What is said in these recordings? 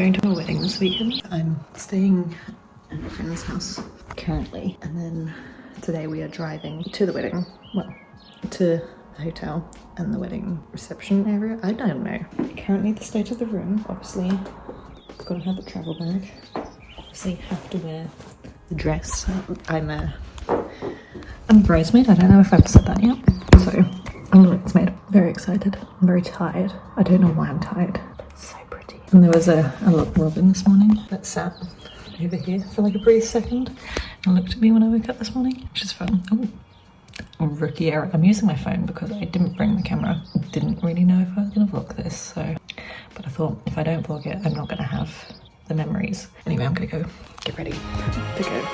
going to a wedding this weekend. I'm staying at a friend's house currently, and then today we are driving to the wedding. Well, to the hotel and the wedding reception area. I don't know. Currently the state of the room, obviously, gotta have the travel bag. Obviously have to wear the dress. I'm a bridesmaid. I don't know if I've said that yet. So I'm a bridesmaid. Very excited. I'm very tired. I don't know why I'm tired, but it's so pretty. And there was a little robin this morning that sat over here for like a brief second and looked at me when I woke up this morning, which is fun. Oh, rookie error. I'm using my phone because I didn't bring the camera. Didn't really know if I was gonna vlog this, so, but I thought if I don't vlog it, I'm not gonna have the memories. Anyway, I'm gonna go get ready to go.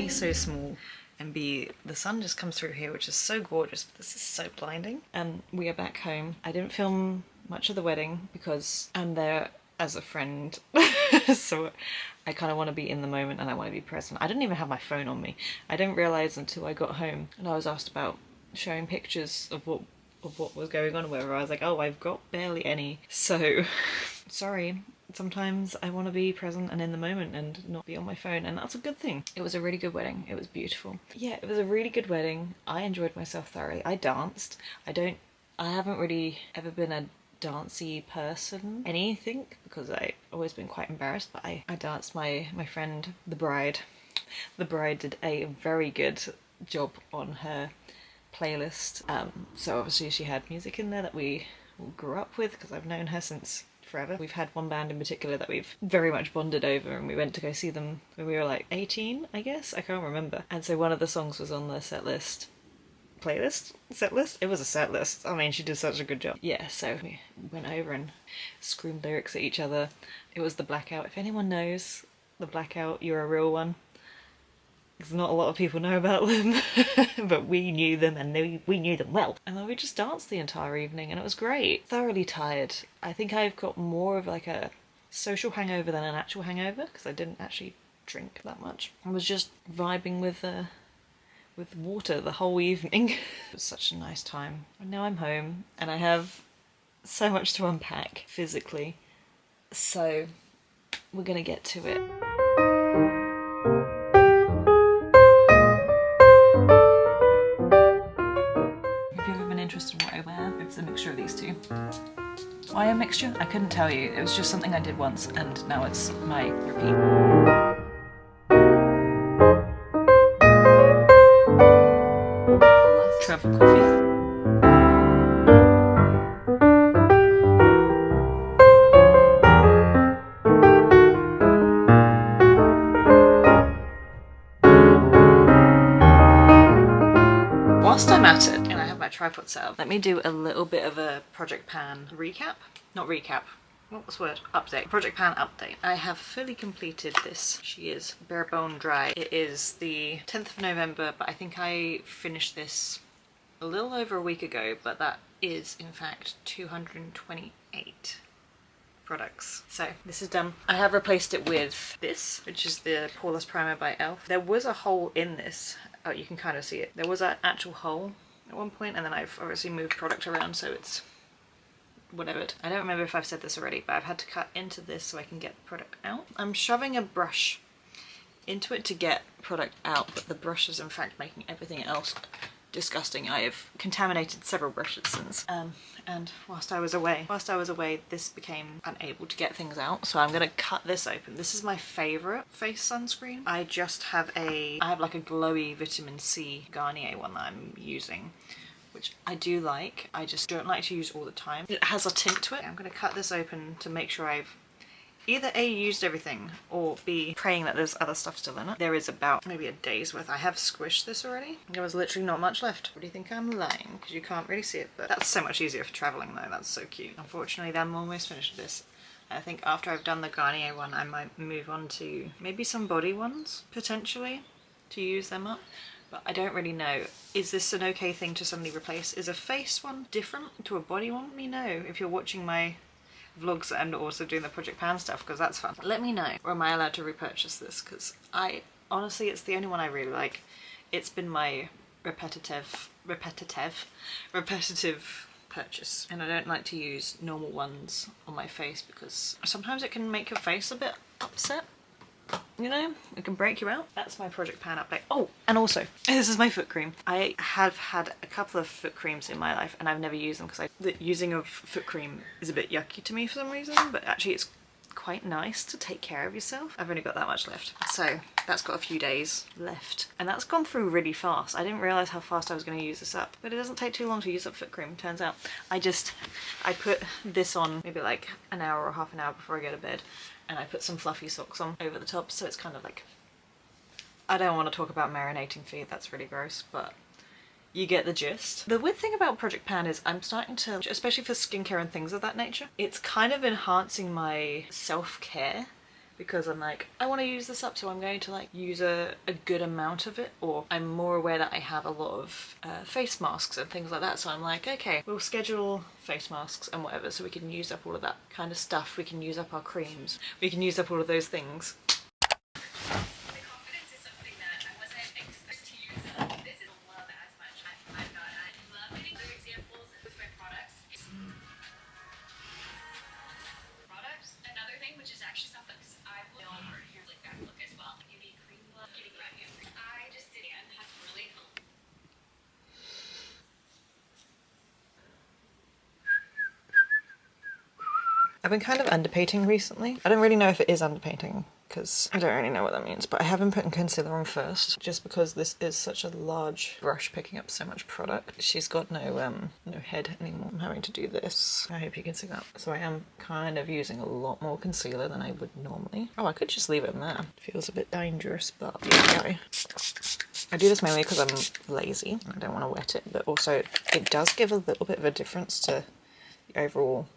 So small, and B, the sun just comes through here, which is so gorgeous, but this is so blinding. And we are back home. I didn't film much of the wedding because I'm there as a friend, so I kind of want to be in the moment and I want to be present. I didn't even have my phone on me. I didn't realise until I got home and I was asked about showing pictures of what was going on or whatever. I was like, oh, I've got barely any, so sorry. Sometimes I want to be present and in the moment and not be on my phone, and that's a good thing. It was a really good wedding. It was beautiful. Yeah, it was a really good wedding. I enjoyed myself thoroughly. I danced. I haven't really ever been a dancey person, anything, because I've always been quite embarrassed, but I danced. My friend, the bride did a very good job on her playlist. So obviously she had music in there that we all grew up with, because I've known her since forever. We've had one band in particular that we've very much bonded over, and we went to go see them when we were like 18, I guess. I can't remember. And so one of the songs was on the set list. Set list? It was a set list. I mean, she did such a good job. Yeah, so we went over and screamed lyrics at each other. It was the Blackout. If anyone knows the Blackout, you're a real one. Because not a lot of people know about them, but we knew them, and we knew them well. And then we just danced the entire evening and it was great. Thoroughly tired. I think I've got more of like a social hangover than an actual hangover, because I didn't actually drink that much. I was just vibing with water the whole evening. It was such a nice time. And now I'm home and I have so much to unpack physically. So we're gonna get to it. Interested in what I wear. It's a mixture of these two. Why a mixture? I couldn't tell you. It was just something I did once and now it's my repeat. Travel coffee. Whilst I'm at it, and I have my tripod set up, let me do a little bit of a ProjectPan recap. Not recap. What was the word? Update. ProjectPan update. I have fully completed this. She is bare bone dry. It is the 10th of November, but I think I finished this a little over a week ago, but that is in fact 228 products. So this is done. I have replaced it with this, which is the Poreless Primer by e.l.f. There was a hole in this. Oh, you can kind of see it. There was an actual hole at one point, and then I've obviously moved product around so it's whatever. I don't remember if I've said this already, but I've had to cut into this so I can get the product out. I'm shoving a brush into it to get product out, but the brush is in fact making everything else disgusting. I have contaminated several brushes since. And whilst I was away, this became unable to get things out. So I'm gonna cut this open. This is my favorite face sunscreen. I have like a glowy vitamin C Garnier one that I'm using, which I do like. I just don't like to use all the time. It has a tint to it. I'm gonna cut this open to make sure I've either A, used everything, or B, praying that there's other stuff still in it. There is about maybe a day's worth. I have squished this already. There was literally not much left. What do you think I'm lying? Because you can't really see it, but that's so much easier for traveling though. That's so cute. Unfortunately, I'm almost finished with this. I think after I've done the Garnier one, I might move on to maybe some body ones, potentially, to use them up. But I don't really know. Is this an okay thing to suddenly replace? Is a face one different to a body one? Let me know if you're watching my vlogs and also doing the ProjectPan stuff, because that's fun. Let me know, or am I allowed to repurchase this? Because honestly, it's the only one I really like. It's been my repetitive purchase, and I don't like to use normal ones on my face because sometimes it can make your face a bit upset. You know, it can break you out. That's my ProjectPan update. Oh, and also, this is my foot cream. I have had a couple of foot creams in my life and I've never used them because the using of foot cream is a bit yucky to me for some reason, but actually it's quite nice to take care of yourself. I've only got that much left. So that's got a few days left. And that's gone through really fast. I didn't realise how fast I was going to use this up. But it doesn't take too long to use up foot cream, turns out. I put this on maybe like an hour or half an hour before I go to bed. And I put some fluffy socks on over the top, so it's kind of like, I don't want to talk about marinating feet, that's really gross, but you get the gist. The weird thing about ProjectPan is I'm starting to, especially for skincare and things of that nature, it's kind of enhancing my self-care, because I'm like, I want to use this up, so I'm going to like use a good amount of it, or I'm more aware that I have a lot of face masks and things like that, so I'm like, okay, we'll schedule face masks and whatever, so we can use up all of that kind of stuff, we can use up our creams, we can use up all of those things. I've been kind of underpainting recently. I don't really know if it is underpainting because I don't really know what that means, but I have been putting concealer on first just because this is such a large brush picking up so much product. She's got no head anymore. I'm having to do this. I hope you can see that. So I am kind of using a lot more concealer than I would normally. Oh, I could just leave it in there. Feels a bit dangerous, but here we go. I do this mainly because I'm lazy. I don't want to wet it, but also it does give a little bit of a difference to the overall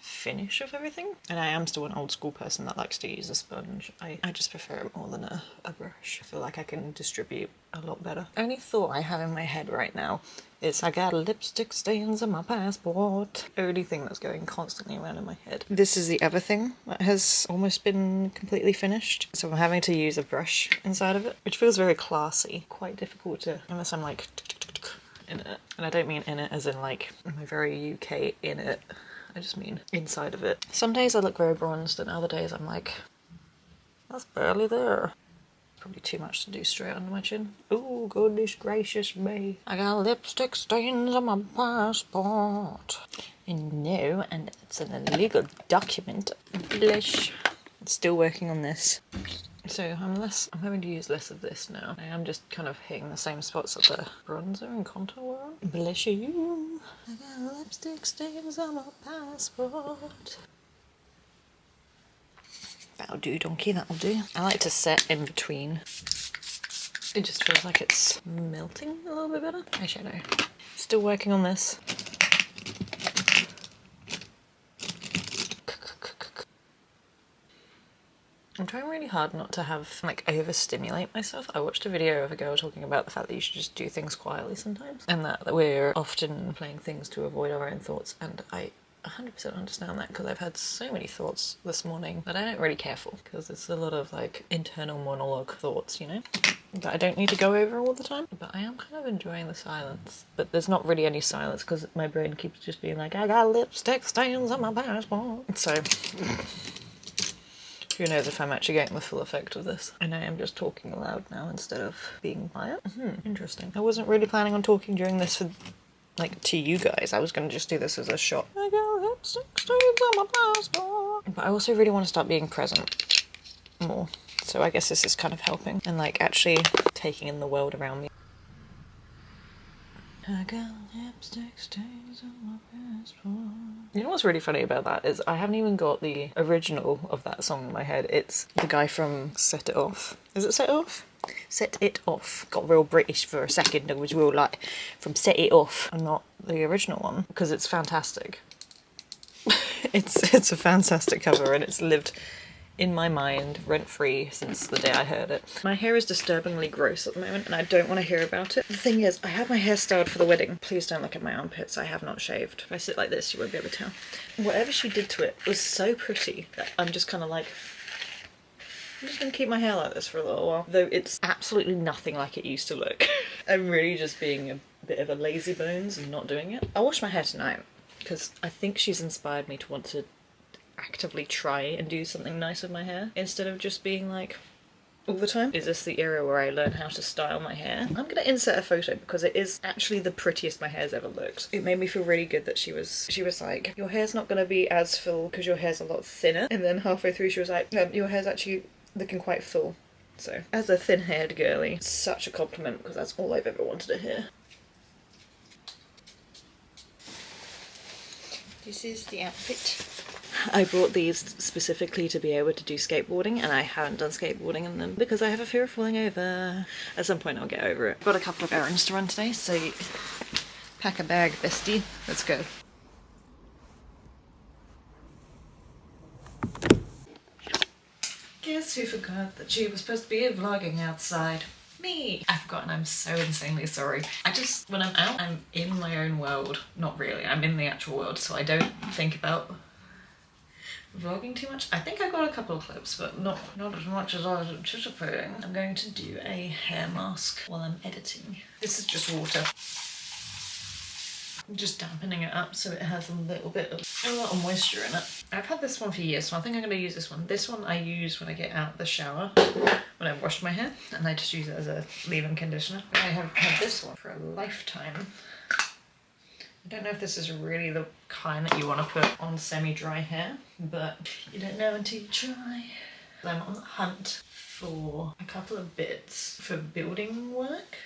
finish of everything. And I am still an old school person that likes to use a sponge. I just prefer it more than a brush. I feel like I can distribute a lot better. Only thought I have in my head right now is I got lipstick stains on my passport. Only thing that's going constantly around in my head. This is the other thing that has almost been completely finished. So I'm having to use a brush inside of it, which feels very classy. Quite difficult to, unless I'm like in it. And I don't mean in it as in like my very UK in it. I just mean inside of it. Some days I look very bronzed and other days I'm like, that's barely there. Probably too much to do straight under my chin. Oh, goodness gracious me. I got lipstick stains on my passport. And no, and it's an illegal document. Blush. Still working on this. So I'm having to use less of this now. I am just kind of hitting the same spots that the bronzer and contour were on. Bless you. I got lipstick stains on my passport. That'll do, donkey, that'll do. I like to set in between. It just feels like it's melting a little bit better. Eyeshadow. Still working on this. I'm trying really hard not to have, like, overstimulate myself. I watched a video of a girl talking about the fact that you should just do things quietly sometimes, and that we're often playing things to avoid our own thoughts, and I 100% understand that, because I've had so many thoughts this morning that I don't really care for, because it's a lot of like internal monologue thoughts, you know, that I don't need to go over all the time. But I am kind of enjoying the silence. But there's not really any silence because my brain keeps just being like, I got lipstick stains on my passport. So who knows if I'm actually getting the full effect of this. And I am just talking aloud now instead of being quiet. Interesting. I wasn't really planning on talking during this for, like, to you guys. I was going to just do this as a shot. I got lipstick stains on my passport. But I also really want to start being present more. So I guess this is kind of helping and like actually taking in the world around me. I got lipstick stains on my passport. You know what's really funny about that is I haven't even got the original of that song in my head. It's the guy from Set It Off. Is it Set It Off? Set It Off. Got real British for a second. It was real like from Set It Off and not the original one because it's fantastic. It's a fantastic cover and it's lived in my mind rent-free since the day I heard it. My hair is disturbingly gross at the moment and I don't want to hear about it. The thing is, I have my hair styled for the wedding. Please don't look at my armpits, I have not shaved. If I sit like this, you won't be able to tell. Whatever she did to it was so pretty that I'm just kind of like, I'm just gonna keep my hair like this for a little while. Though it's absolutely nothing like it used to look. I'm really just being a bit of a lazy bones and not doing it. I'll wash my hair tonight because I think she's inspired me to want to actively try and do something nice with my hair instead of just being like all the time. Is this the era where I learn how to style my hair? I'm gonna insert a photo because it is actually the prettiest my hair's ever looked. It made me feel really good that she was like, your hair's not gonna be as full because your hair's a lot thinner, and then halfway through she was like, no, your hair's actually looking quite full. So as a thin-haired girly, such a compliment because that's all I've ever wanted to hear. This is the outfit. I brought these specifically to be able to do skateboarding, and I haven't done skateboarding in them because I have a fear of falling over. At some point I'll get over it. Got a couple of errands to run today, so pack a bag, bestie. Let's go. Guess who forgot that she was supposed to be vlogging outside? Me! I forgot and I'm so insanely sorry. When I'm out, I'm in my own world. Not really, I'm in the actual world, so I don't think about vlogging too much. I think I got a couple of clips, but not as much as I was anticipating. I'm going to do a hair mask while I'm editing. This is just water. I'm just dampening it up so it has a lot of moisture in it. I've had this one for years, so I think I'm going to use this one. This one I use when I get out of the shower, when I wash my hair, and I just use it as a leave-in conditioner. I have had this one for a lifetime. I don't know if this is really the kind that you want to put on semi-dry hair, but you don't know until you try. I'm on the hunt for a couple of bits for building work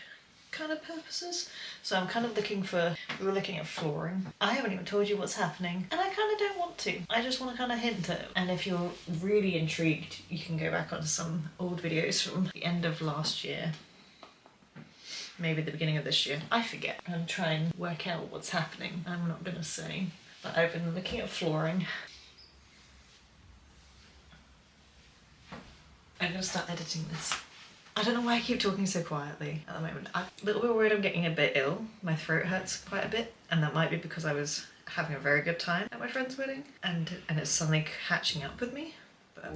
kind of purposes. So I'm kind of we were looking at flooring. I haven't even told you what's happening, and I kind of don't want to. I just want to kind of hint at it. And if you're really intrigued, you can go back onto some old videos from the end of last year. Maybe the beginning of this year. I forget. I'm trying to work out what's happening. I'm not gonna say. But I've been looking at flooring. I'm gonna start editing this. I don't know why I keep talking so quietly at the moment. I'm a little bit worried I'm getting a bit ill. My throat hurts quite a bit, and that might be because I was having a very good time at my friend's wedding, and it's suddenly catching up with me. But